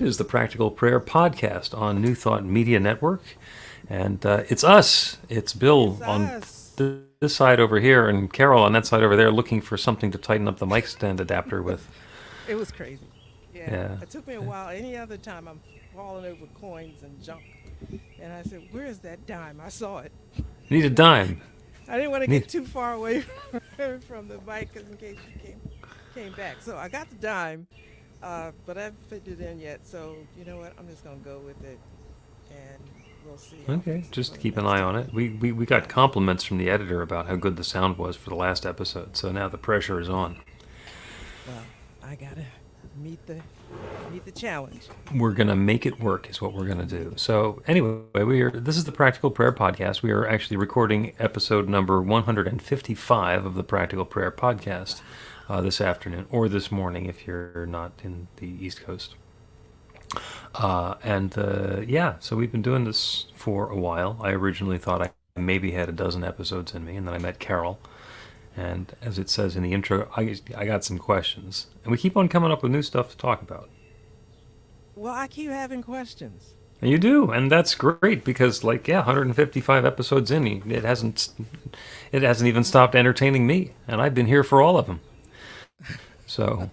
is the Practical Prayer Podcast on New Thought Media Network. And it's us. It's Bill on this side over here and Carol on that side over there looking for something to tighten up the mic stand adapter with. It was crazy. Yeah. It took me a while. Any other time I'm falling over coins and junk. And I said, where is that dime? I saw it. Need a dime. I didn't want to get too far away from the mic in case you came back. So I got the dime, but I haven't fitted it in yet. So you know what? I'm just going to go with it, and we'll see. Okay, just keep an eye on it. We got compliments from the editor about how good the sound was for the last episode. So now the pressure is on. Well, I got to meet the challenge. We're going to make it work is what we're going to do. So anyway, this is the Practical Prayer Podcast. We are actually recording episode number 155 of the Practical Prayer Podcast this afternoon, or this morning if you're not in the East Coast. So we've been doing this for a while. I originally thought I maybe had a dozen episodes in me, and then I met Carol. And as it says in the intro, I got some questions. And we keep on coming up with new stuff to talk about. Well, I keep having questions. And you do, and that's great because, 155 episodes in, it hasn't even stopped entertaining me, and I've been here for all of them. So,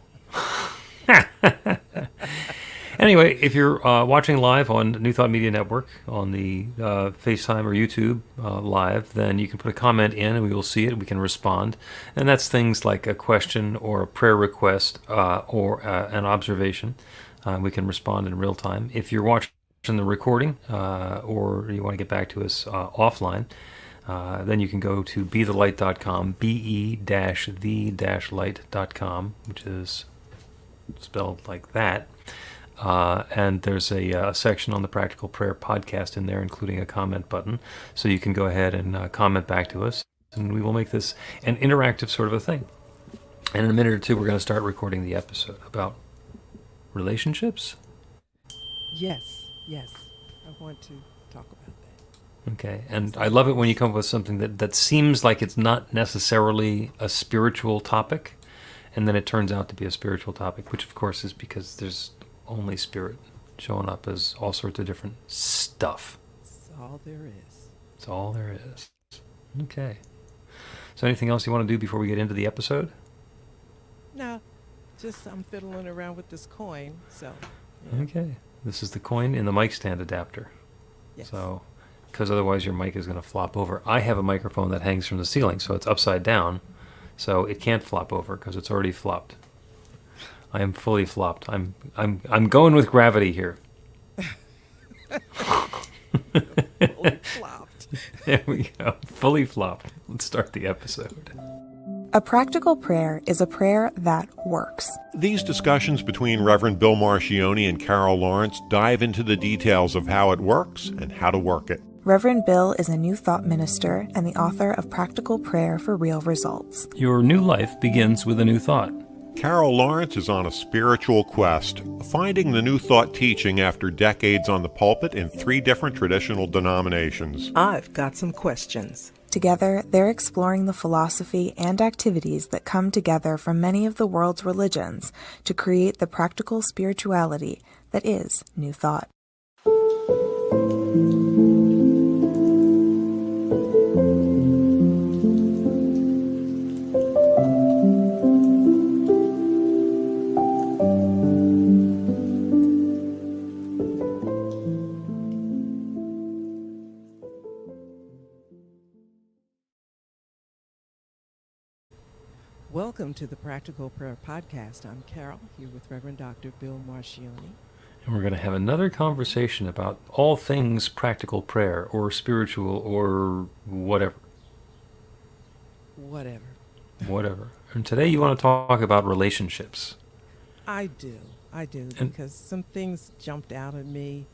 anyway, if you're watching live on New Thought Media Network on the FaceTime or YouTube live, then you can put a comment in and we will see it. We can respond. And that's things like a question or a prayer request or an observation. We can respond in real time. If you're watching the recording or you want to get back to us offline, then you can go to bethelight.com, be-the-light.com, which is spelled like that. And there's a section on the Practical Prayer Podcast in there, including a comment button. So you can go ahead and comment back to us, and we will make this an interactive sort of a thing. And in a minute or two, we're going to start recording the episode about relationships. Yes. I want to talk about that. Okay, and I love it when you come up with something that seems like it's not necessarily a spiritual topic, and then it turns out to be a spiritual topic, which of course is because there's only spirit showing up as all sorts of different stuff. That's all there is. That's all there is. Okay. So anything else you want to do before we get into the episode? No, just I'm fiddling around with this coin, so. Yeah. Okay. This is the coin in the mic stand adapter. Yes. So, because otherwise your mic is going to flop over. I have a microphone that hangs from the ceiling, so it's upside down, so it can't flop over because it's already flopped. I am fully flopped. I'm going with gravity here. Fully flopped. There we go. Fully flopped. Let's start the episode. A practical prayer is a prayer that works. These discussions between Reverend Bill Marchiony and Carol Lawrence dive into the details of how it works and how to work it. Reverend Bill is a New Thought minister and the author of Practical Prayer for Real Results. Your new life begins with a new thought. Carol Lawrence is on a spiritual quest, finding the New Thought teaching after decades on the pulpit in 3 different traditional denominations. I've got some questions. Together, they're exploring the philosophy and activities that come together from many of the world's religions to create the practical spirituality that is New Thought. Welcome to the Practical Prayer Podcast. I'm Carol, here with Reverend Dr. Bill Marchiony. And we're going to have another conversation about all things practical prayer or spiritual or whatever. Whatever. And today you want to talk about relationships. I do, because some things jumped out at me.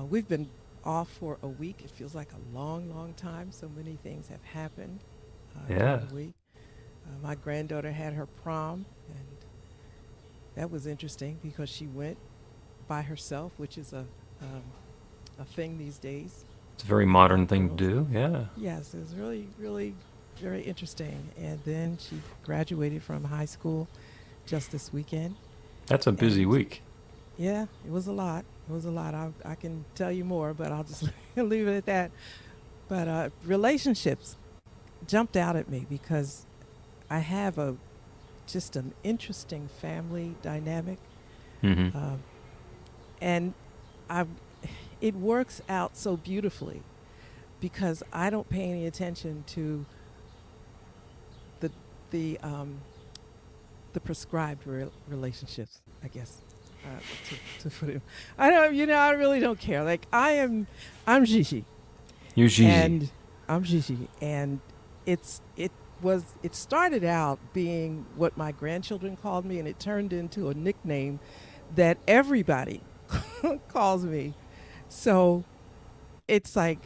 We've been off for a week. It feels like a long, long time. So many things have happened during the week. My granddaughter had her prom, and that was interesting because she went by herself, which is a thing these days. It's a very modern thing to do, yeah. Yes, it was really, really very interesting. And then she graduated from high school just this weekend. That's a busy week. Yeah, it was a lot. It was a lot. I can tell you more, but I'll just leave it at that. But relationships jumped out at me because I have a just an interesting family dynamic, Mm-hmm. um, and I it works out so beautifully because I don't pay any attention to the the um, the prescribed relationships, I guess. Uh, to put it, I don't. I really don't care. Like I'm Gigi, You're Gigi. and I'm Gigi, and it started out being what my grandchildren called me, and it turned into a nickname that everybody calls me. So it's like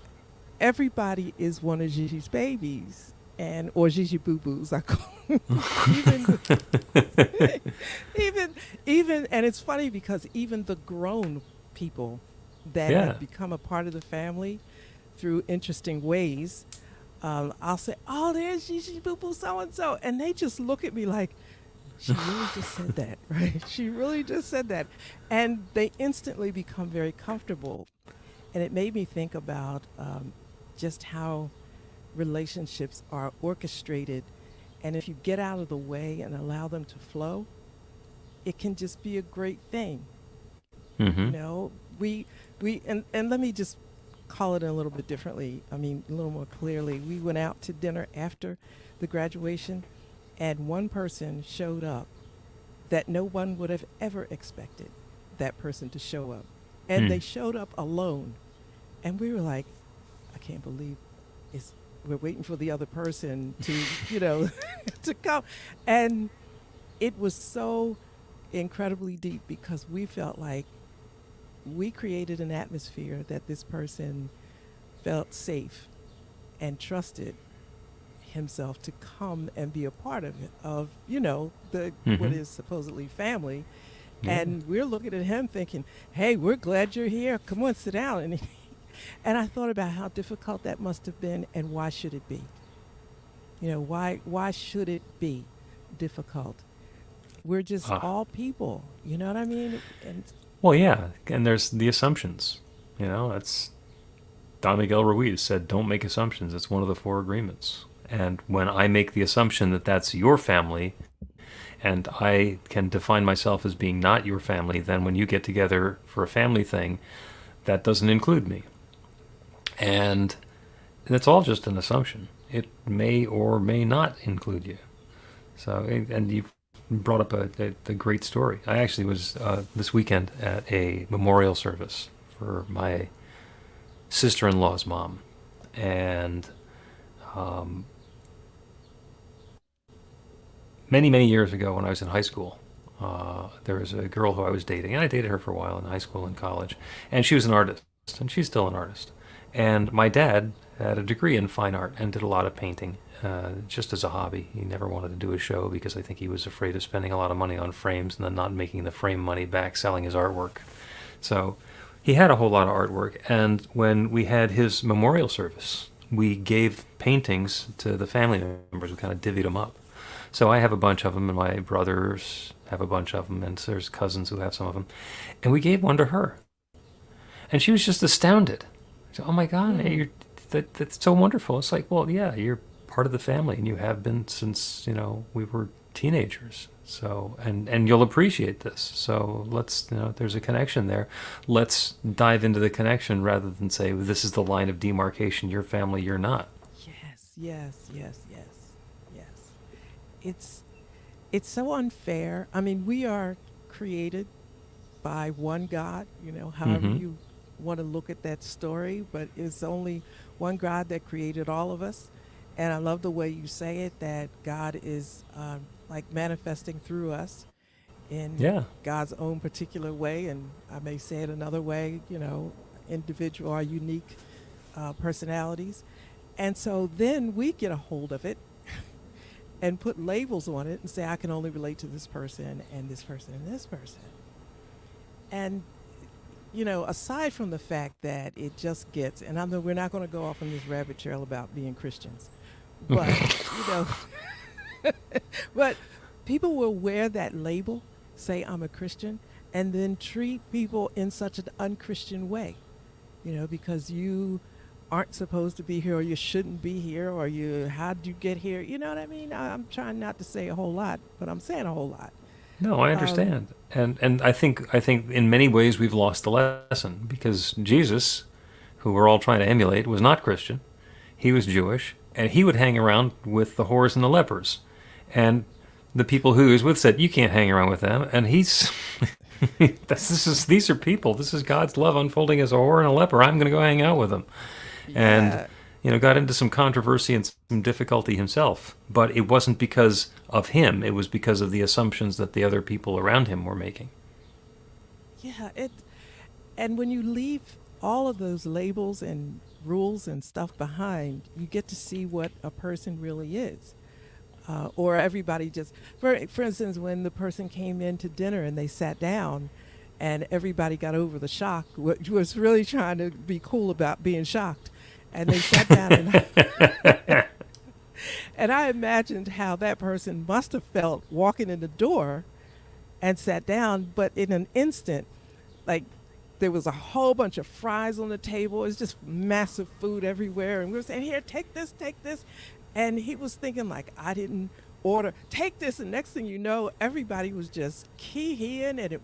everybody is one of Gigi's babies, and or Gigi boo boos. I call even even and it's funny because even the grown people that Yeah. have become a part of the family through interesting ways, I'll say, "Oh, there's Gigi boo boo so and so," and they just look at me like, "She really just said that, right? She really just said that," and they instantly become very comfortable. And it made me think about just how relationships are orchestrated. And if you get out of the way and allow them to flow, it can just be a great thing. Mm-hmm. You know, and let me just call it a little bit differently. I mean, a little more clearly. We went out to dinner after the graduation, and one person showed up that no one would have ever expected that person to show up. And they Mm. showed up alone. And we were like, I can't believe it's we're waiting for the other person to, to come. And it was so incredibly deep because we felt like we created an atmosphere that this person felt safe and trusted himself to come and be a part of it, of the what Mm-hmm. is supposedly family. Yeah. And we're looking at him thinking, hey, we're glad you're here, come on, sit down. And I thought about how difficult that must have been, and why should it be? Why should it be difficult? We're just Ah. all people, you know what I mean? And Well, yeah, and there's the assumptions. That's Don Miguel Ruiz said, "Don't make assumptions." It's one of the four agreements. And when I make the assumption that that's your family, and I can define myself as being not your family, then when you get together for a family thing, that doesn't include me. And it's all just an assumption. It may or may not include you. So, and you brought up a great story. I actually was this weekend at a memorial service for my sister-in-law's mom, and um, many many years ago when I was in high school, there was a girl who I was dating, and I dated her for a while in high school and college, and she was an artist, and she's still an artist. And my dad had a degree in fine art and did a lot of painting, just as a hobby. He never wanted to do a show because I think he was afraid of spending a lot of money on frames and then not making the frame money back selling his artwork. So he had a whole lot of artwork, and when we had his memorial service, we gave paintings to the family members. We kind of divvied them up. So I have a bunch of them, and my brothers have a bunch of them, and there's cousins who have some of them. And we gave one to her. And she was just astounded. She said, "Oh my God, mm, that's so wonderful." It's like, well, yeah, you're part of the family, and you have been since, we were teenagers. So, and you'll appreciate this. So let's, there's a connection there. Let's dive into the connection rather than say, well, this is the line of demarcation. You're family, you're not. yes, yes, yes, yes, yes. It's it's so unfair. I mean, we are created by one God, however Mm-hmm. you want to look at that story, but it's only one God that created all of us. And I love the way you say it, that God is like manifesting through us in Yeah. God's own particular way. And I may say it another way, individual or unique personalities. And so then we get a hold of it and put labels on it and say, I can only relate to this person and this person and this person. And, aside from the fact that it just gets, and I know we're not going to go off on this rabbit trail about being Christians, but, but people will wear that label, say I'm a Christian, and then treat people in such an unchristian way, because you aren't supposed to be here, or you shouldn't be here, or how'd you get here? You know what I mean? I'm trying not to say a whole lot, but I'm saying a whole lot. No, I understand. And I think in many ways we've lost the lesson, because Jesus, who we're all trying to emulate, was not Christian. He was Jewish, and he would hang around with the whores and the lepers. And the people who he was with said, you can't hang around with them. And he's these are people. This is God's love unfolding as a whore and a leper. I'm going to go hang out with them. Yeah. And got into some controversy and some difficulty himself. But it wasn't because of him. It was because of the assumptions that the other people around him were making. Yeah, and when you leave all of those labels and rules and stuff behind, you get to see what a person really is. Or everybody just, for instance, when the person came in to dinner and they sat down, and everybody got over the shock, was really trying to be cool about being shocked, and they sat down and and I imagined how that person must have felt walking in the door and sat down, but in an instant, like, there was a whole bunch of fries on the table. It was just massive food everywhere, and we were saying, here, take this, and he was thinking, like, I didn't order, take this, and next thing you know, everybody was just keying, and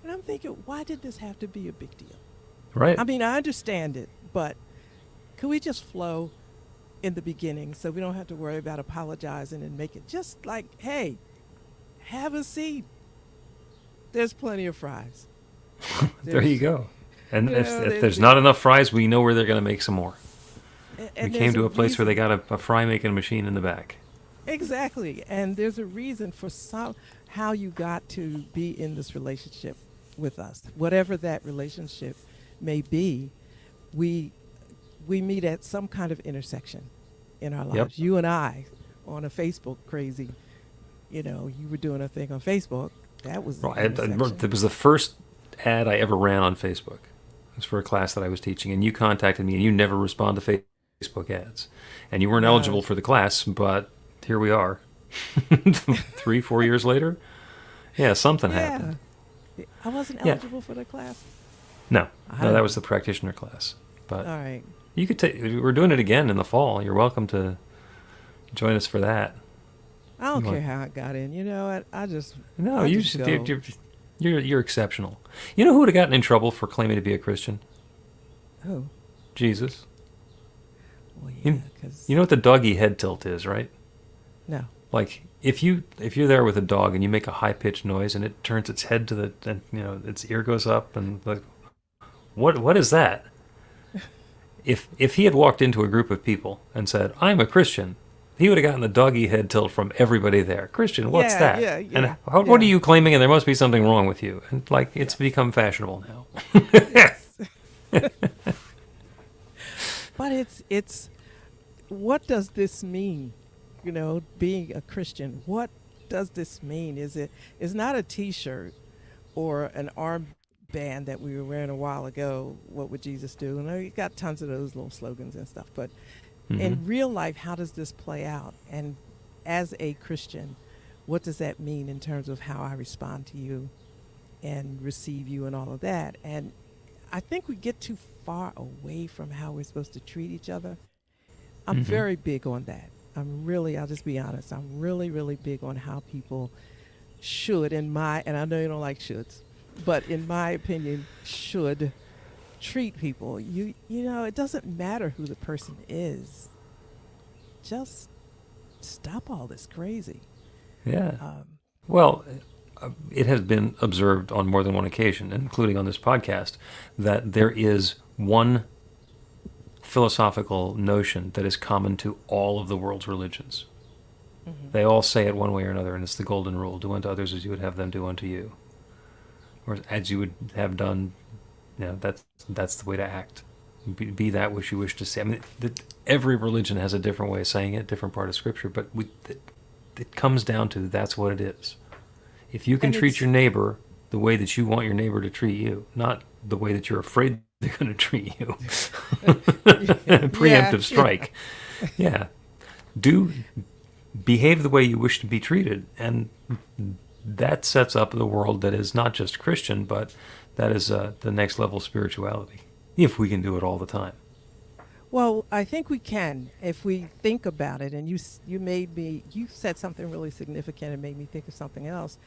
I'm thinking, why did this have to be a big deal? Right. I mean, I understand it, but could we just flow in the beginning so we don't have to worry about apologizing and make it just like, hey, have a seat. There's plenty of fries. There you go. And if there's there's not enough fries, we know where they're going to make some more. And We came to there's a place where they reason- got a fry making machine in the back. Exactly. And there's a reason for how you got to be in this relationship with us. Whatever that relationship may be, we meet at some kind of intersection in our lives. Yep. You and I on a Facebook crazy, you were doing a thing on Facebook. That was the Right. intersection. It was the first ad I ever ran on Facebook. It was for a class that I was teaching, and you contacted me, and you never respond to Facebook ads. And you weren't No. eligible for the class, but here we are. 3-4 years later? Yeah, something happened. I wasn't Yeah. eligible for the class. No, I- that was the practitioner class. But All right. you could we're doing it again in the fall. You're welcome to join us for that. I don't You care want- how I got in. I just No, I you just just go. you're exceptional. You know who would have gotten in trouble for claiming to be a Christian? Oh, Jesus. well, You- yeah, because You know what the doggy head tilt is, right? no. Like if you're there with a dog and you make a high pitched noise and it turns its head to and its ear goes up and like, what is that? If he had walked into a group of people and said, "I'm a Christian," he would have gotten the doggy head tilt from everybody there. Christian, what's Yeah, that? yeah, And yeah, what are yeah. you claiming? And there must be something wrong with you. And like it's become fashionable now. But it's what does this mean? Being a Christian. What does this mean? It's not a T-shirt or an armband that we were wearing a while ago. What would Jesus do? And we got tons of those little slogans and stuff. But in real life, how does this play out? And as a Christian, what does that mean in terms of how I respond to you and receive you and all of that? And I think we get too far away from how we're supposed to treat each other. I'm very big on that. I'll just be honest, I'm really, really big on how people should, and I know you don't like shoulds, but in my opinion, should treat people. It doesn't matter who the person is. Just stop all this crazy. Yeah. Um, Well, it has been observed on more than one occasion, including on this podcast, that there is one philosophical notion that is common to all of the world's religions. They all say it one way or another, and it's the golden rule: do unto others as you would have them do unto you, or as you would have done. That's the way to act. Be that which you wish to say. I mean, every religion has a different way of saying it, different part of Scripture, but it comes down to that's what it is. If you can And treat it's- your neighbor the way that you want your neighbor to treat you, not the way that you're afraid they're going to treat you. Preemptive strike. Yeah. Behave the way you wish to be treated, and that sets up the world that is not just Christian, but that is the next level of spirituality, if we can do it all the time. Well, I think we can if we think about it. And you said something really significant and made me think of something else.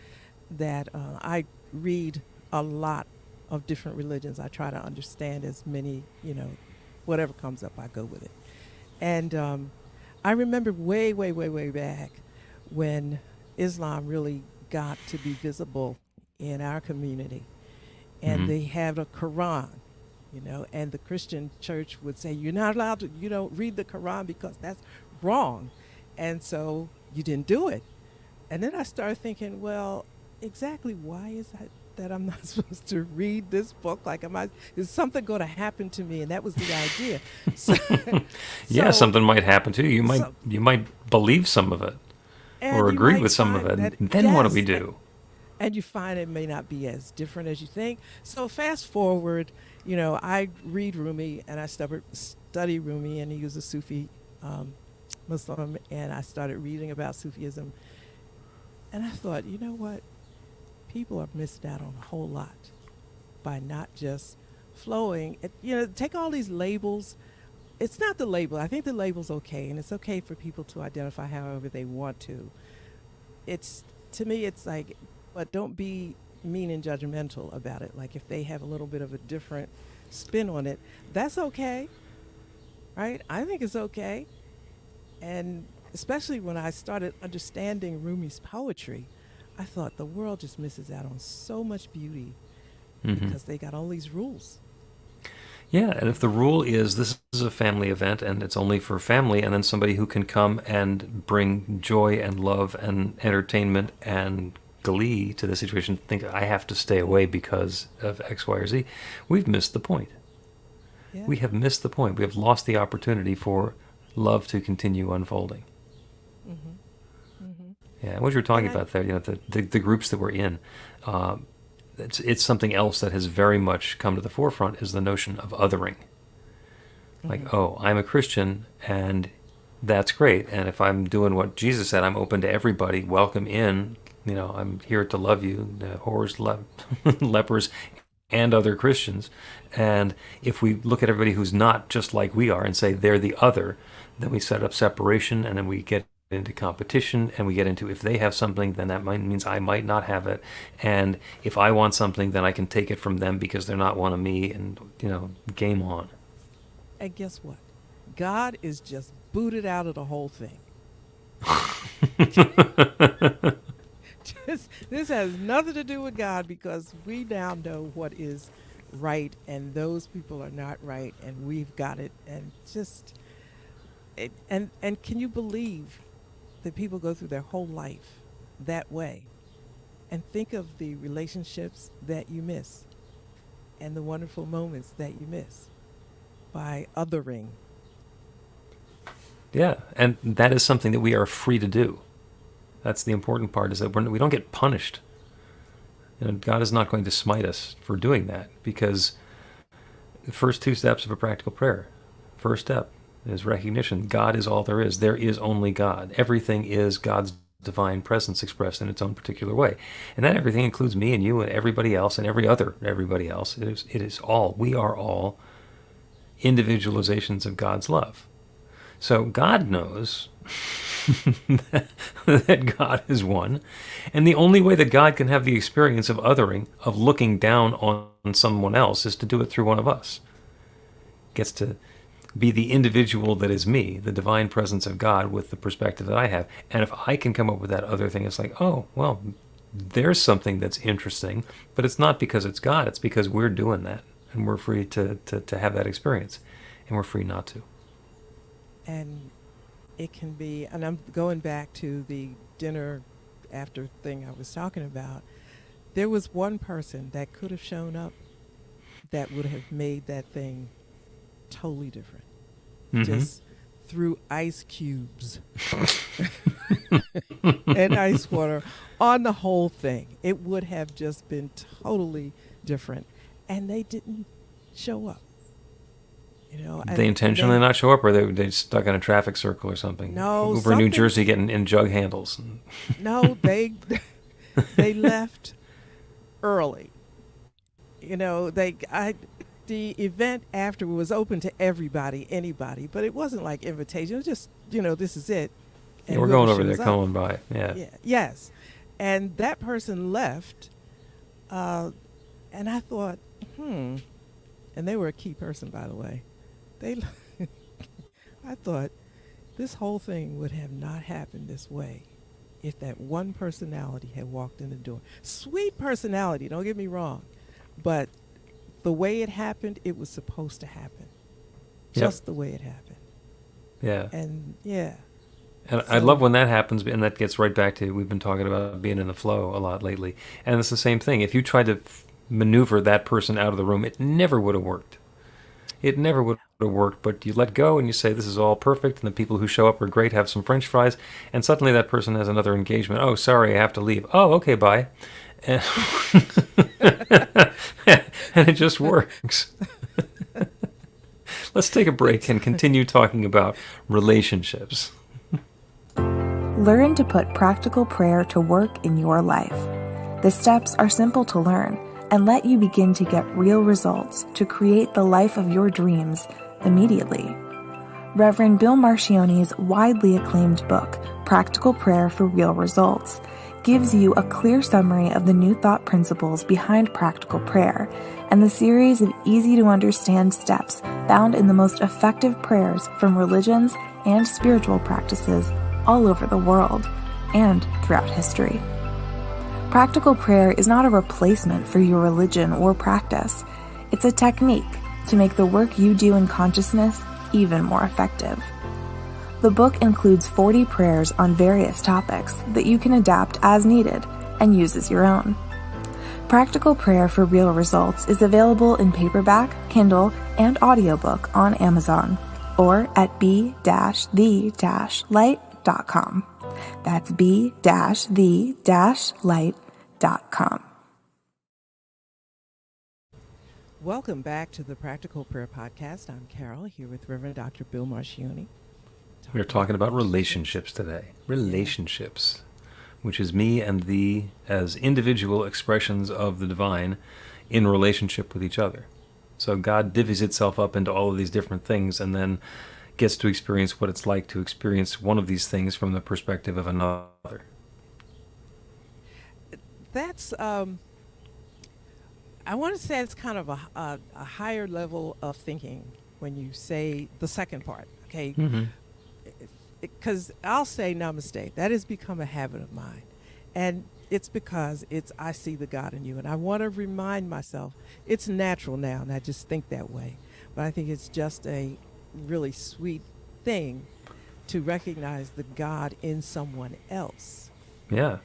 That I read a lot of different religions. I try to understand as many, whatever comes up, I go with it. And I remember way, way, way, way back when Islam really got to be visible in our community, and they have a Quran. And the Christian church would say, you're not allowed to, read the Quran because that's wrong. And so you didn't do it. And then I started thinking, well, exactly why is that I'm not supposed to read this book? Like, is something going to happen to me? And that was the idea. Yeah, something might happen to you. You might believe some of it or agree with some of it. And then what do we do? And you find it may not be as different as you think. So fast forward, I read Rumi and I study Rumi, and he was a Sufi Muslim, and I started reading about Sufism. And I thought, you know what? People are missing out on a whole lot by not just flowing. Take all these labels. It's not the label. I think the label's okay, and it's okay for people to identify however they want to. To me, it's like, but don't be mean and judgmental about it. Like, if they have a little bit of a different spin on it, that's okay, right? I think it's okay. And especially when I started understanding Rumi's poetry, I thought the world just misses out on so much beauty because they got all these rules. Yeah, and if the rule is this is a family event and it's only for family, and then somebody who can come and bring joy and love and entertainment and glee to the situation think I have to stay away because of X, Y, or Z, we've missed the point. Yeah. We have missed the point. We have lost the opportunity for love to continue unfolding. Yeah, what you were talking about there, the groups that we're in, it's something else that has very much come to the forefront is the notion of othering. Like, oh, I'm a Christian, and that's great. And if I'm doing what Jesus said, I'm open to everybody, welcome in. I'm here to love you, the whores, lepers, and other Christians. And if we look at everybody who's not just like we are and say they're the other, then we set up separation, and then we get into competition, and we get into if they have something, then that means I might not have it. And if I want something, then I can take it from them because they're not one of me, and, game on. And guess what? God is just booted out of the whole thing. This has nothing to do with God, because we now know what is right and those people are not right, and we've got it. And and can you believe that people go through their whole life that way, and think of the relationships that you miss and the wonderful moments that you miss by othering? Yeah, and that is something that we are free to do. That's the important part, is that we don't get punished. God is not going to smite us for doing that, because the first two steps of a practical prayer, first step is recognition. God is all there is. There is only God. Everything is God's divine presence expressed in its own particular way. And that everything includes me and you and everybody else and everybody else. It is all. We are all individualizations of God's love. So God knows that God is one, and the only way that God can have the experience of othering, of looking down on someone else, is to do it through one of us. Gets to be the individual that is me, the divine presence of God with the perspective that I have. And if I can come up with that other thing, it's like, oh, well, there's something that's interesting, but it's not because it's God, it's because we're doing that, and we're free to have that experience, and we're free not to. And it can be, and I'm going back to the dinner after thing I was talking about, there was one person that could have shown up that would have made that thing totally different. Just threw ice cubes and ice water on the whole thing. It would have just been totally different. And they didn't show up. They intentionally not show up, or they stuck in a traffic circle or something? No, over New Jersey getting in jug handles. No, they They left early. The event after was open to everybody, anybody, but it wasn't like invitation. It was just, this is it. Yeah, And we're whoever going over there, shows up. coming by. Yeah. Yeah. Yes. And that person left, and I thought, and they were a key person, by the way. They, I thought this whole thing would have not happened this way if that one personality had walked in the door. Sweet personality, don't get me wrong, but the way it happened, it was supposed to happen. Yep. Just the way it happened. Yeah. And yeah. And I love when that happens, and that gets right back to, we've been talking about being in the flow a lot lately. And it's the same thing. If you tried to maneuver that person out of the room, it never would have worked. It never would have worked, but you let go and you say, this is all perfect, and the people who show up are great, have some French fries, and suddenly that person has another engagement. Oh, sorry, I have to leave. Oh, okay, bye. And, and it just works. Let's take a break and continue talking about relationships. Learn to put practical prayer to work in your life. The steps are simple to learn and let you begin to get real results to create the life of your dreams immediately. Reverend Bill Marchiony's widely acclaimed book, Practical Prayer for Real Results, gives you a clear summary of the New Thought principles behind practical prayer and the series of easy-to-understand steps found in the most effective prayers from religions and spiritual practices all over the world and throughout history. Practical prayer is not a replacement for your religion or practice. It's a technique to make the work you do in consciousness even more effective. The book includes 40 prayers on various topics that you can adapt as needed and use as your own. Practical Prayer for Real Results is available in paperback, Kindle, and audiobook on Amazon or at b-the-light.com. That's b-the-light.com. Welcome back to the Practical Prayer Podcast. I'm Carol, here with Reverend Dr. Bill Marchiony. We're talking about relationships today. Relationships, which is me and thee as individual expressions of the divine in relationship with each other. So God divvies itself up into all of these different things and then gets to experience what it's like to experience one of these things from the perspective of another. That's, I want to say it's kind of a higher level of thinking when you say the second part, okay? Because I'll say namaste. That has become a habit of mine. And it's because I see the God in you. And I want to remind myself, it's natural now, and I just think that way. But I think it's just a really sweet thing to recognize the God in someone else. Yeah.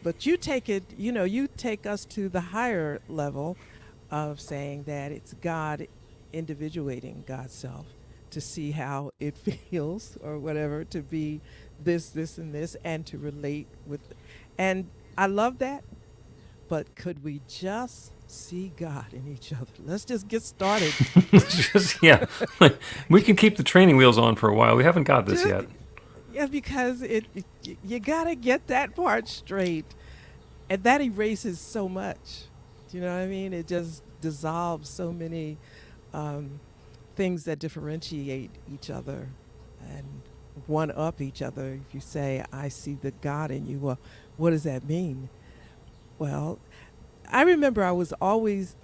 But you take it, you take us to the higher level of saying that it's God individuating God's self to see how it feels or whatever, to be this, and this, and to relate with. And I love that. But could we just see God in each other? Let's just get started. Yeah. We can keep the training wheels on for a while. We haven't got this yet. Yeah, because you got to get that part straight. And that erases so much. Do you know what I mean? It just dissolves so many things that differentiate each other and one-up each other. If you say, I see the God in you, well, what does that mean? Well, I remember I would always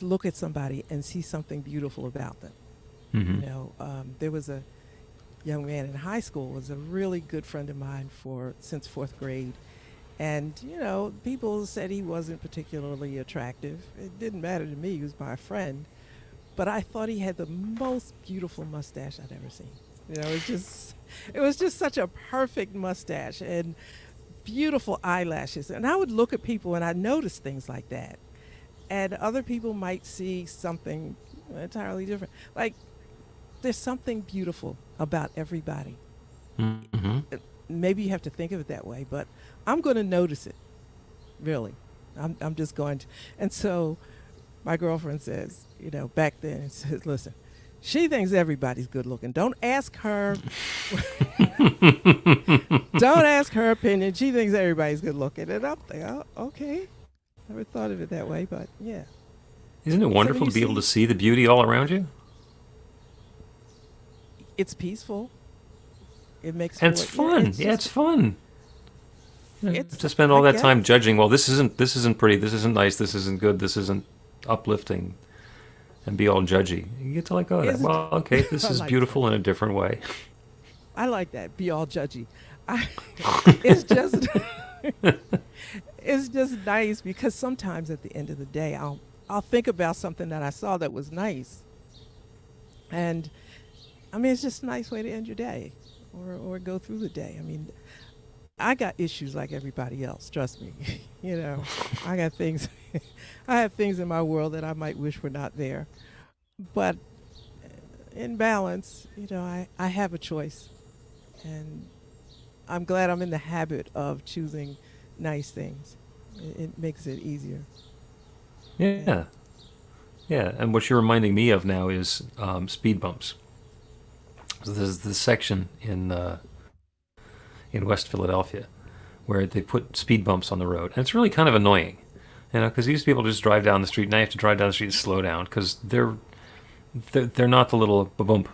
look at somebody and see something beautiful about them. Mm-hmm. There was a young man in high school, was a really good friend of mine since fourth grade. And, people said he wasn't particularly attractive. It didn't matter to me. He was my friend. But I thought he had the most beautiful mustache I'd ever seen. It was just such a perfect mustache and beautiful eyelashes. And I would look at people and I noticed things like that. And other people might see something entirely different. Like, there's something beautiful about everybody. Mm-hmm. Maybe you have to think of it that way, but I'm going to notice it. Really. I'm just going to. And so my girlfriend says, back then, says, listen, She thinks everybody's good looking. Don't ask her. Don't ask her opinion. She thinks everybody's good looking. And I'm like, oh, okay. Never thought of it that way, but yeah. Isn't it wonderful to be able to see the beauty all around you? It's peaceful. It makes And it's fun. it's Yeah, it's fun. it's To spend all I that time guess. judging, well, this isn't pretty, this isn't nice, this isn't good, this isn't uplifting, and be all judgy. You get to let go of that. Isn't Well, okay, this I is like beautiful in a different way. I like that. Be all judgy. I, it's just it's just nice because sometimes at the end of the day I'll think about something that I saw that was nice. And I mean it's just a nice way to end your day or go through the day. I mean I got issues like everybody else, trust me. You know, I got things I have things in my world that I might wish were not there. But in balance, you know, I have a choice. And I'm glad I'm in the habit of choosing nice things. It makes it easier. Yeah, And yeah. And what you're reminding me of now is speed bumps. So there's this section in West Philadelphia where they put speed bumps on the road, and it's really kind of annoying, you know, because you used to be able to just drive down the street. Now you have to drive down the street and slow down because they're not the little bump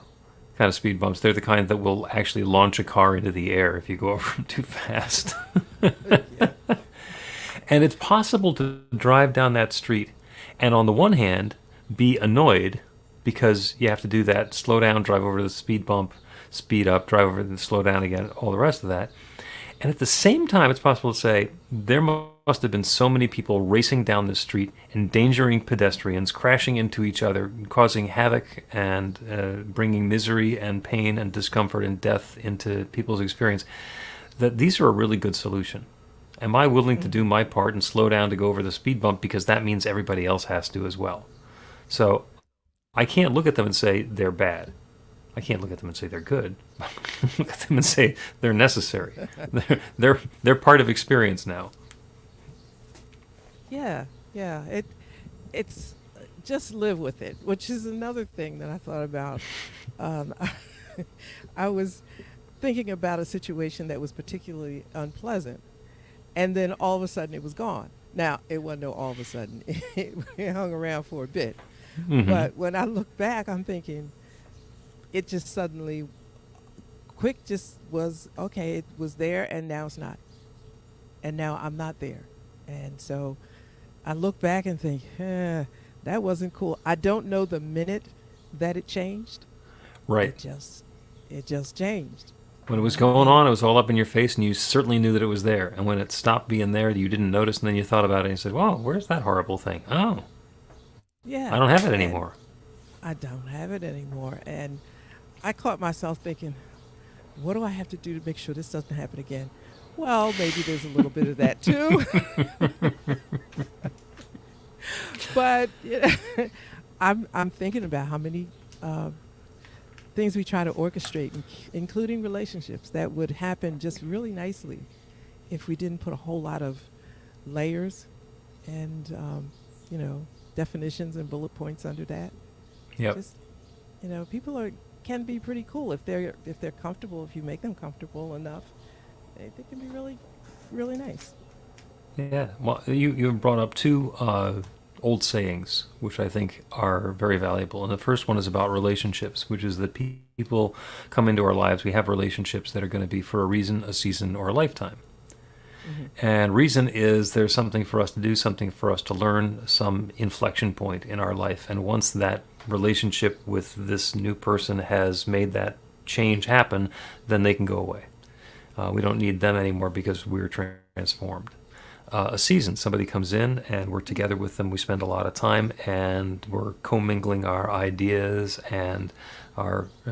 kind of speed bumps. They're the kind that will actually launch a car into the air if you go over them too fast. yeah. And it's possible to drive down that street and on the one hand be annoyed because you have to do that, slow down, drive over the speed bump, speed up, drive over and slow down again, all the rest of that. And at the same time, it's possible to say there must have been so many people racing down the street, endangering pedestrians, crashing into each other, causing havoc and bringing misery and pain and discomfort and death into people's experience, that these are a really good solution. Am I willing to do Mhm. my part and slow down to go over the speed bump because that means everybody else has to as well? So I can't look at them and say they're bad. I can't look at them and say they're good. Look at them and say they're necessary. They're part of experience now. Yeah, yeah. It's just live with it, which is another thing that I thought about. Um, I was thinking about a situation that was particularly unpleasant, and then all of a sudden it was gone. Now it wasn't no all of a sudden; it hung around for a bit. Hmm. But when I look back, I'm thinking it just suddenly, quick, just was okay. It was there, and now it's not, and now I'm not there, and so I look back and think, that wasn't cool. I don't know the minute that it changed. Right. It just changed, When it you was know. going And on, it was all up in your face, and you certainly knew that it was there. And when it stopped being there, you didn't notice, and then you thought about it, and you said, "Well, where's that horrible thing? Oh, I yeah, don't have it and anymore." I don't have it anymore. And I caught myself thinking, what do I have to do to make sure this doesn't happen again? Well, maybe there's a little bit of that too. But I'm thinking about how many uh, things we try to orchestrate, including relationships, that would happen just really nicely if we didn't put a whole lot of layers and you know, definitions and bullet points under that. Yep. Just people can be pretty cool if they're comfortable. If you make them comfortable enough, they can be really really nice. Yeah. Well, you brought up two old sayings, which I think are very valuable. And the first one is about relationships, which is that people come into our lives. We have relationships that are going to be for a reason, a season, or a lifetime. Hmm. And reason is there's something for us to do, something for us to learn, some inflection point in our life. And once that relationship with this new person has made that change happen, then they can go away. We don't need them anymore because we're transformed. A season, somebody comes in and we're together with them. We spend a lot of time and we're commingling our ideas and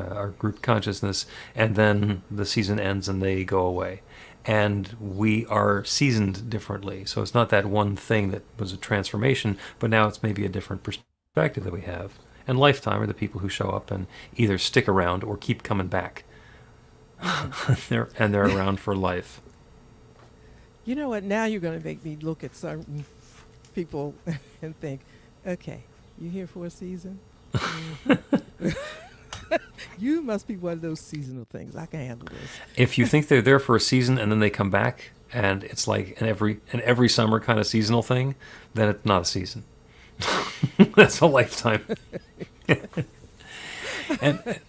our group consciousness, and then the season ends and they go away. And we are seasoned differently. So it's not that one thing that was a transformation, but now it's maybe a different perspective that we have. And lifetime are the people who show up and either stick around or keep coming back. Hmm. They're around for life. You know what? Now you're going to make me look at certain people and think, okay, you here for a season? Mhm. You must be one of those seasonal things. I can handle this. If you think they're there for a season and then they come back and it's like an every summer kind of seasonal thing, then it's not a season. That's a lifetime. and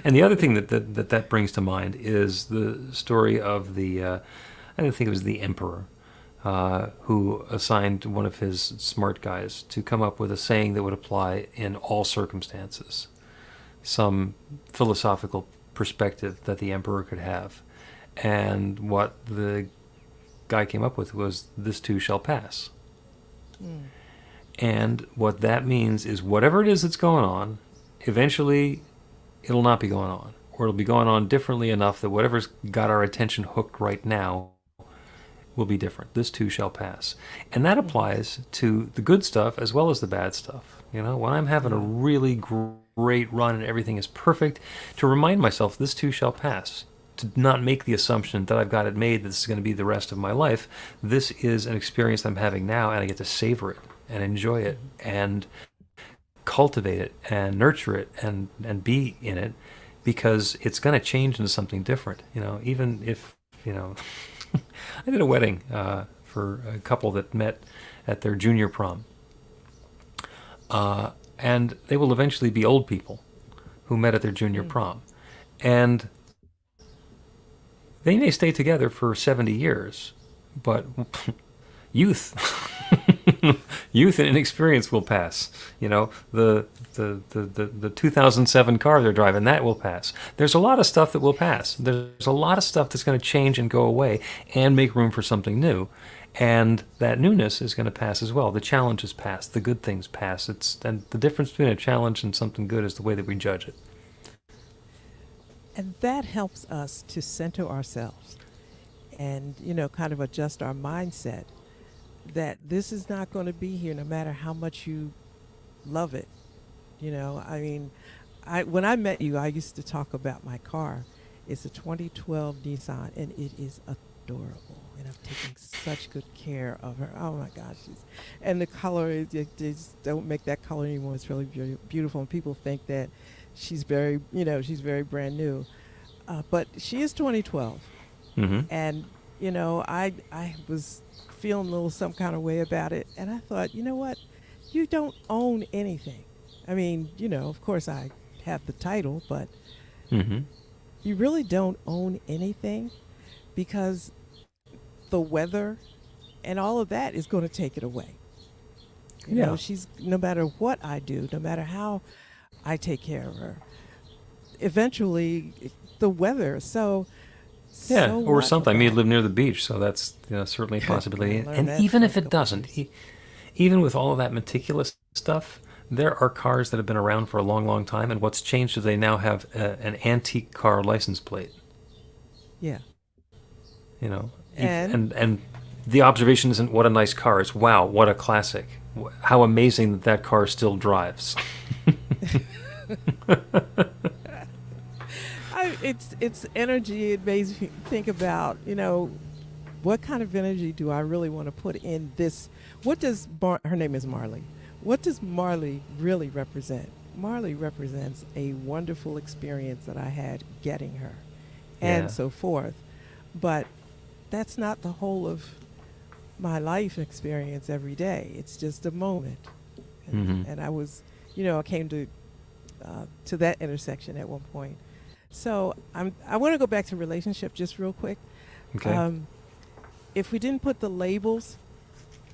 and the other thing that brings to mind is the story of the I don't think it was the emperor who assigned one of his smart guys to come up with a saying that would apply in all circumstances, some philosophical perspective that the emperor could have. And what the guy came up with was, "This too shall pass." Mm. And what that means is whatever it is that's going on, eventually it'll not be going on. Or it'll be going on differently enough that whatever's got our attention hooked right now will be different. This too shall pass. And that applies to the good stuff as well as the bad stuff. You know, when I'm having a really great run and everything is perfect, to remind myself this too shall pass. To not make the assumption that I've got it made, that this is going to be the rest of my life. This is an experience I'm having now, and I get to savor it and enjoy it and cultivate it and nurture it and be in it, because it's going to change into something different. You know, even if, you know, I did a wedding for a couple that met at their junior prom. And they will eventually be old people who met at their junior prom. And they may stay together for 70 years, but youth youth and inexperience will pass. You know, the 2007 car they're driving, that will pass. There's a lot of stuff that will pass. There's a lot of stuff that's going to change and go away and make room for something new. And that newness is going to pass as well. The challenges pass. The good things pass. And the difference between a challenge and something good is the way that we judge it. And that helps us to center ourselves and, you know, kind of adjust our mindset that this is not going to be here no matter how much you love it. You know, I mean, when I met you, I used to talk about my car. It's a 2012 Nissan, and it is adorable. And I've taken such good care of her. Oh my gosh. And the color, they just don't make that color anymore. It's really beautiful. And people think that she's very, you know, she's very brand new. But she is 2012. Mm-hmm. And, you know, I was feeling a little some kind of way about it. And I thought, you know what? You don't own anything. I mean, you know, of course I have the title, but you really don't own anything, because the weather and all of that is going to take it away. You know, she's, no matter what I do, no matter how I take care of her, eventually the weather. So or something. I mean, you live near the beach, so that's, you know, certainly a possibility. And even if it doesn't, even with all of that meticulous stuff, there are cars that have been around for a long, long time, and what's changed is they now have an antique car license plate. Yeah. You know, and the observation isn't what a nice car, it's wow, what a classic. How amazing that car still drives. It's energy. It makes me think about, you know, what kind of energy do I really want to put in this? What does her name is Marley. What does Marley really represent? Marley represents a wonderful experience that I had getting her, and so forth. But that's not the whole of my life experience every day. It's just a moment. And I was, you know, I came to that intersection at one point. So I want to go back to relationship just real quick. Okay. If we didn't put the labels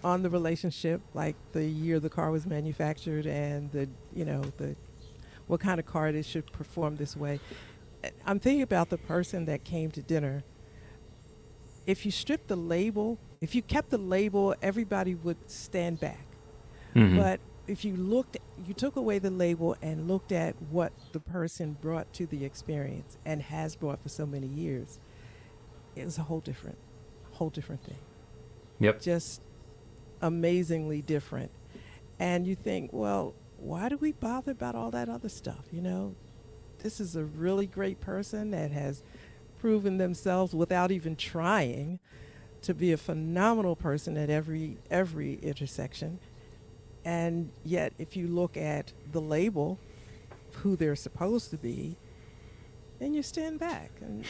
on the relationship, like the year the car was manufactured and the, you know, the what kind of car it is should perform this way, I'm thinking about the person that came to dinner. If you stripped the label, if you kept the label, everybody would stand back. But if you took away the label and looked at what the person brought to the experience and has brought for so many years, it was a whole different thing. Yep. Just amazingly different. And you think, well, why do we bother about all that other stuff? You know, this is a really great person that has proven themselves without even trying to be a phenomenal person at every intersection. And yet, if you look at the label, who they're supposed to be, then you stand back and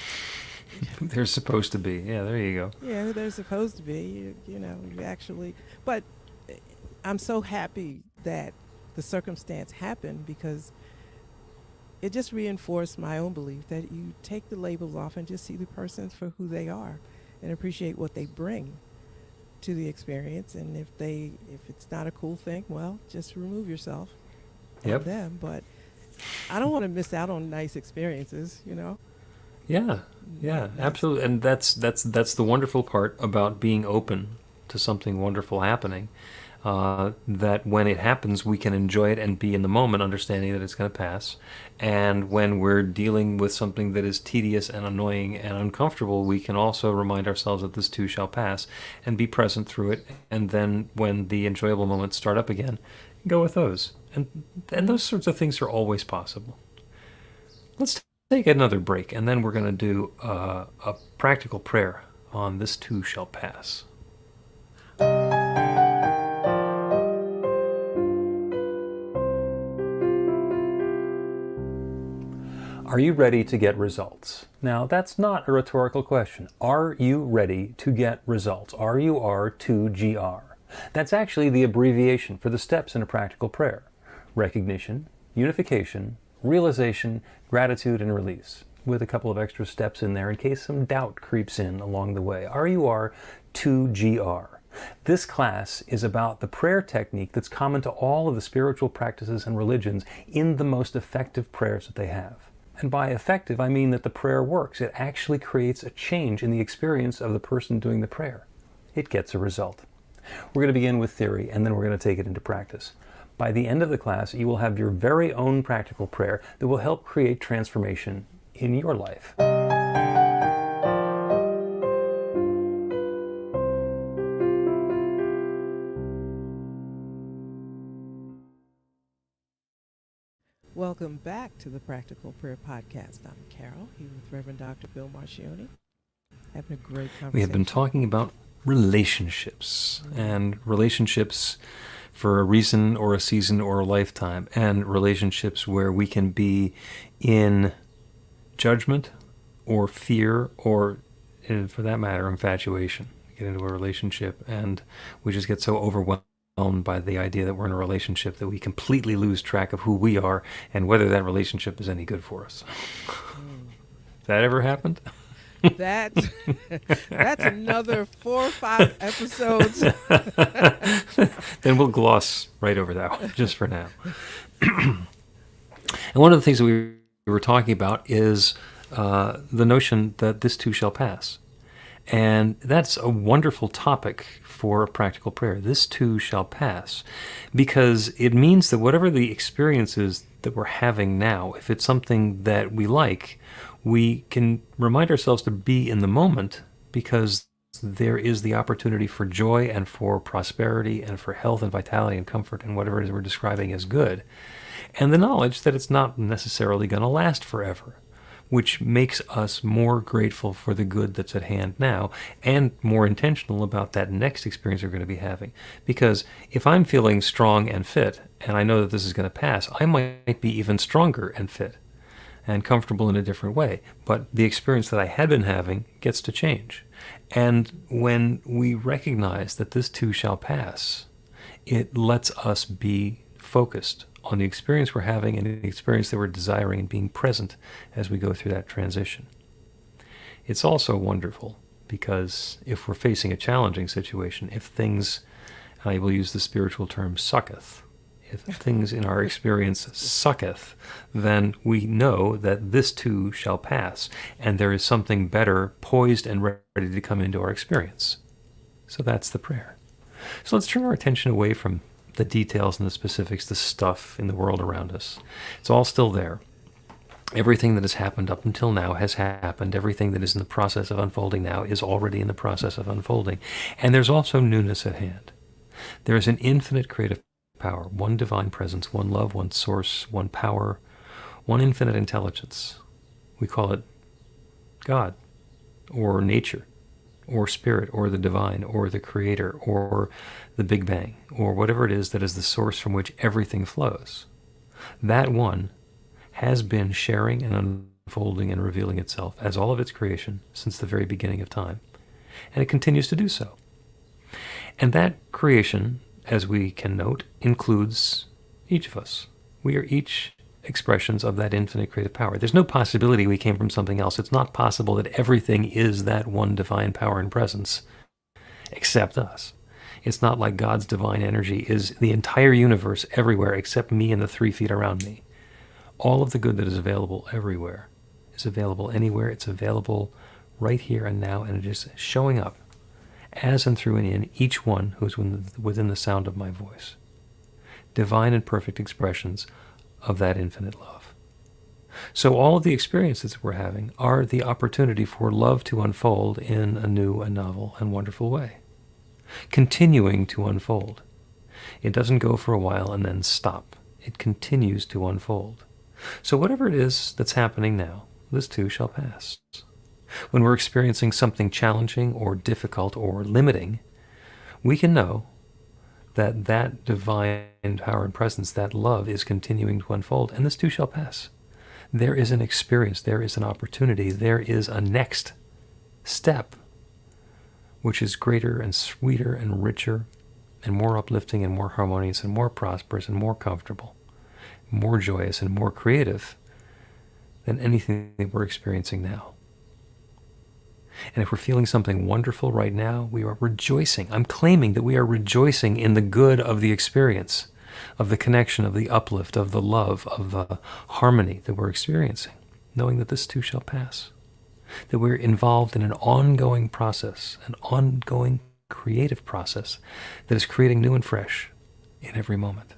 They're supposed to be. Yeah, there you go. yeah, who they're supposed to be. You actually. But I'm so happy that the circumstance happened because it just reinforced my own belief that you take the labels off and just see the persons for who they are and appreciate what they bring to the experience. And if it's not a cool thing, well, just remove yourself Yep. from them. But I don't want to miss out on nice experiences, Yeah, absolutely. And that's the wonderful part about being open to something wonderful happening. That when it happens, we can enjoy it and be in the moment, understanding that it's going to pass. And when we're dealing with something that is tedious and annoying and uncomfortable, we can also remind ourselves that this too shall pass and be present through it. And then when the enjoyable moments start up again, go with those. And those sorts of things are always possible. Let's take another break, and then we're going to do a practical prayer on this too shall pass. Are you ready to get results? Now, that's not a rhetorical question. Are you ready to get results? RUR2GR. That's actually the abbreviation for the steps in a practical prayer. Recognition, unification, realization, gratitude, and release, with a couple of extra steps in there in case some doubt creeps in along the way. RUR2GR. This class is about the prayer technique that's common to all of the spiritual practices and religions in the most effective prayers that they have. And by effective, I mean that the prayer works. It actually creates a change in the experience of the person doing the prayer. It gets a result. We're going to begin with theory, and then we're going to take it into practice. By the end of the class, you will have your very own practical prayer that will help create transformation in your life. Welcome back to the Practical Prayer Podcast. I'm Carol, here with Reverend Dr. Bill Marchiony. Having a great conversation. We have been talking about relationships, and relationships for a reason or a season or a lifetime, and relationships where we can be in judgment or fear or, for that matter, infatuation. We get into a relationship and we just get so overwhelmed by the idea that we're in a relationship that we completely lose track of who we are and whether that relationship is any good for us. That ever happened? That's another 4 or 5 episodes. Then we'll gloss right over that one, just for now. And one of the things that we were talking about is the notion that this too shall pass. And that's a wonderful topic for a practical prayer. This too shall pass. Because it means that whatever the experience is that we're having now, if it's something that we like, we can remind ourselves to be in the moment, because there is the opportunity for joy and for prosperity and for health and vitality and comfort and whatever it is we're describing as good. And the knowledge that it's not necessarily going to last forever, which makes us more grateful for the good that's at hand now and more intentional about that next experience we're going to be having. Because if I'm feeling strong and fit, and I know that this is going to pass, I might be even stronger and fit and comfortable in a different way. But the experience that I had been having gets to change. And when we recognize that this too shall pass, it lets us be focused on the experience we're having and the experience that we're desiring, and being present as we go through that transition. It's also wonderful because if we're facing a challenging situation, if things, and I will use the spiritual term, sucketh, if things in our experience sucketh, then we know that this too shall pass, and there is something better poised and ready to come into our experience. So that's the prayer. So let's turn our attention away from the details and the specifics, the stuff in the world around us. It's all still there. Everything that has happened up until now has happened. Everything that is in the process of unfolding now is already in the process of unfolding. And there's also newness at hand. There is an infinite creative power, one divine presence, one love, one source, one power, one infinite intelligence. We call it God, or nature, or spirit, or the divine, or the creator, or the Big Bang, or whatever it is that is the source from which everything flows. That one has been sharing and unfolding and revealing itself as all of its creation since the very beginning of time. And it continues to do so. And that creation, as we can note, includes each of us. We are each expressions of that infinite creative power. There's no possibility we came from something else. It's not possible that everything is that one divine power and presence except us. It's not like God's divine energy is the entire universe everywhere except me and the 3 feet around me. All of the good that is available everywhere is available anywhere. It's available right here and now, and it is showing up as and through and in each one who's within the sound of my voice. Divine and perfect expressions of that infinite love. So all of the experiences we're having are the opportunity for love to unfold in a new and novel and wonderful way, continuing to unfold. It doesn't go for a while and then stop. It continues to unfold. So whatever it is that's happening now, this too shall pass. When we're experiencing something challenging or difficult or limiting, we can know that that divine power and presence, that love, is continuing to unfold, and this too shall pass. There is an experience, there is an opportunity, there is a next step, which is greater and sweeter and richer and more uplifting and more harmonious and more prosperous and more comfortable, more joyous and more creative than anything that we're experiencing now. And if we're feeling something wonderful right now, we are rejoicing. I'm claiming that we are rejoicing in the good of the experience, of the connection, of the uplift, of the love, of the harmony that we're experiencing, knowing that this too shall pass. That we're involved in an ongoing process, an ongoing creative process that is creating new and fresh in every moment.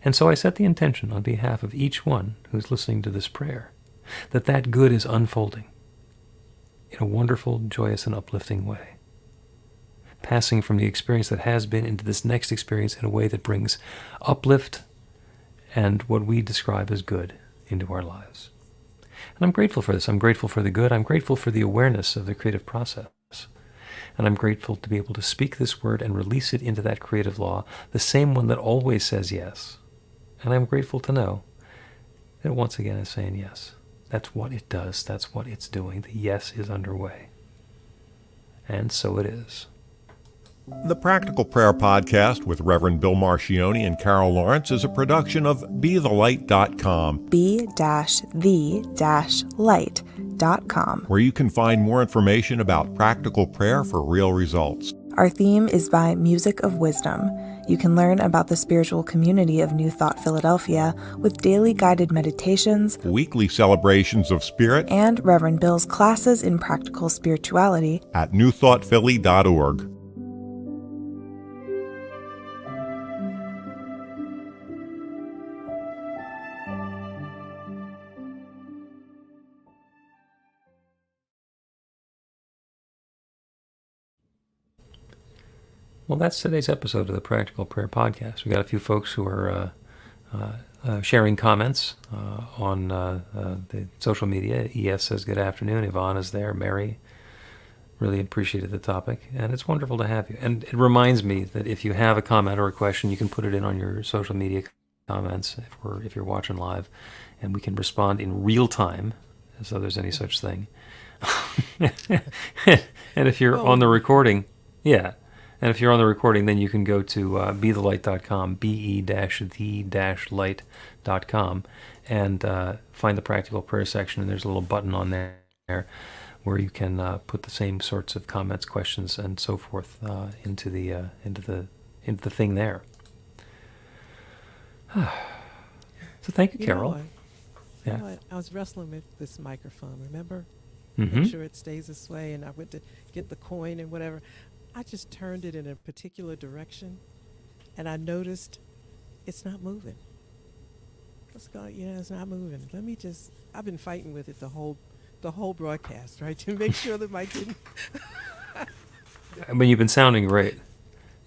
And so I set the intention on behalf of each one who's listening to this prayer, that that good is unfolding in a wonderful, joyous, and uplifting way, passing from the experience that has been into this next experience in a way that brings uplift and what we describe as good into our lives. And I'm grateful for this. I'm grateful for the good. I'm grateful for the awareness of the creative process. And I'm grateful to be able to speak this word and release it into that creative law, the same one that always says yes. And I'm grateful to know that it once again is saying yes. That's what it does. That's what it's doing. The yes is underway. And so it is. The Practical Prayer Podcast with Reverend Bill Marchiony and Carol Lawrence is a production of BeTheLight.com. be-the-light.com. Where you can find more information about practical prayer for real results. Our theme is by Music of Wisdom. You can learn about the spiritual community of New Thought Philadelphia with daily guided meditations, Weekly celebrations of spirit, and Reverend Bill's classes in practical spirituality at newthoughtphilly.org. Well, that's today's episode of the Practical Prayer Podcast. We got a few folks who are sharing comments on the social media. ES says good afternoon. Yvonne is there. Mary really appreciated the topic, and it's wonderful to have you. And it reminds me that if you have a comment or a question, you can put it in on your social media comments if you're watching live, and we can respond in real time, as though there's any such thing. And if you're on the recording, yeah. And if you're on the recording, then you can go to BeTheLight.com, be-the-light.com, and find the practical prayer section. And there's a little button on there where you can put the same sorts of comments, questions, and so forth into the thing there. So thank you, Carol. I was wrestling with this microphone. Remember? Mm-hmm. Make sure it stays this way. And I went to get the coin and whatever. I just turned it in a particular direction, and I noticed it's not moving. It's not moving. I've been fighting with it the whole broadcast, right, to make sure the mic didn't. I mean, you've been sounding great.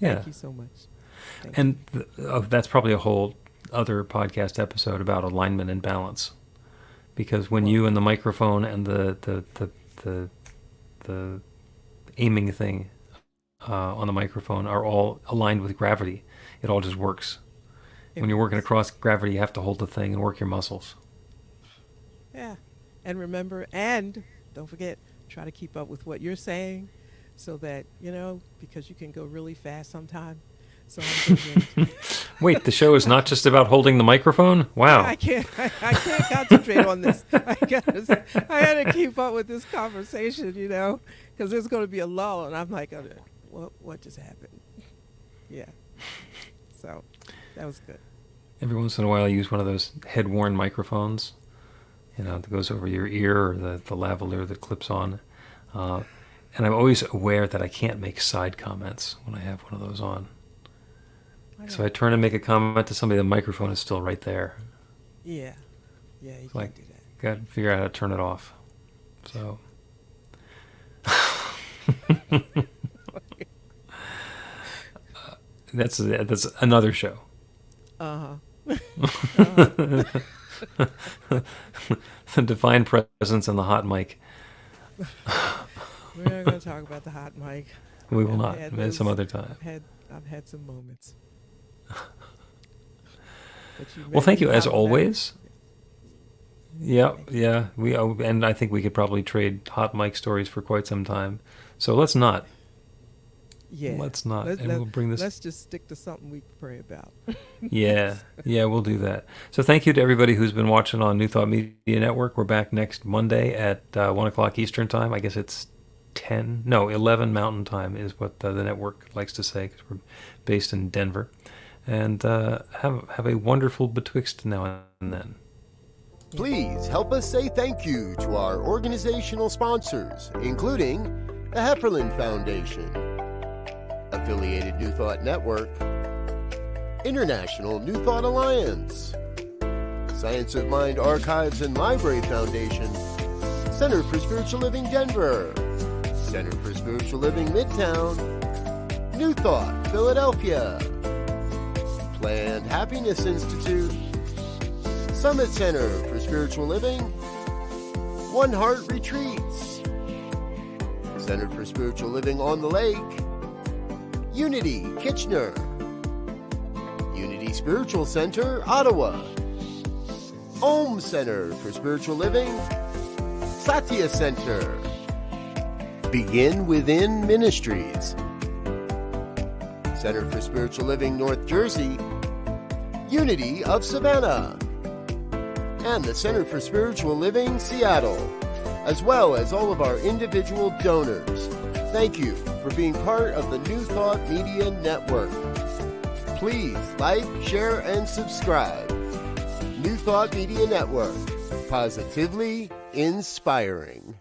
Yeah. Thank you so much. And that's probably a whole other podcast episode about alignment and balance, because when you and the microphone and the aiming thing on the microphone are all aligned with gravity, it all just works. When you're working across gravity, you have to hold the thing and work your muscles. Yeah. And remember, and don't forget, try to keep up with what you're saying so that, because you can go really fast sometime. So I'm thinking, Wait, the show is not just about holding the microphone? Wow. I can't concentrate on this. I got to keep up with this conversation, because there's going to be a lull. And I'm like, what just happened? Yeah. So that was good. Every once in a while, I use one of those head-worn microphones, that goes over your ear, or the lavalier that clips on. And I'm always aware that I can't make side comments when I have one of those on. So I turn and make a comment to somebody, the microphone is still right there. Yeah. Yeah, you Like, can't do that. got to figure out how to turn it off. So... That's another show. Uh-huh. The divine presence and the hot mic. We're not going to talk about the hot mic. We will not. I've Maybe some other time. I've had some moments. Well, thank you as That. always. Yeah. And I think we could probably trade hot mic stories for quite some time. So let's not. Yeah. Let's not. And we'll bring this. Let's just stick to something we can pray about. Yeah, we'll do that. So thank you to everybody who's been watching on New Thought Media Network. We're back next Monday at 1 o'clock Eastern Time. I guess it's 11 Mountain Time is what the network likes to say, because we're based in Denver. And have a wonderful betwixt now and then. Please help us say thank you to our organizational sponsors, including the Hefferland Foundation, Affiliated New Thought Network, International New Thought Alliance, Science of Mind Archives and Library Foundation, Center for Spiritual Living Denver, Center for Spiritual Living Midtown, New Thought Philadelphia, Planned Happiness Institute, Summit Center for Spiritual Living, One Heart Retreats, Center for Spiritual Living on the Lake, Unity Kitchener, Unity Spiritual Center Ottawa, Om Center for Spiritual Living, Satya Center, Begin Within Ministries, Center for Spiritual Living North Jersey, Unity of Savannah, and the Center for Spiritual Living Seattle, as well as all of our individual donors. Thank you for being part of the New Thought Media Network. Please like, share, and subscribe. New Thought Media Network, positively inspiring.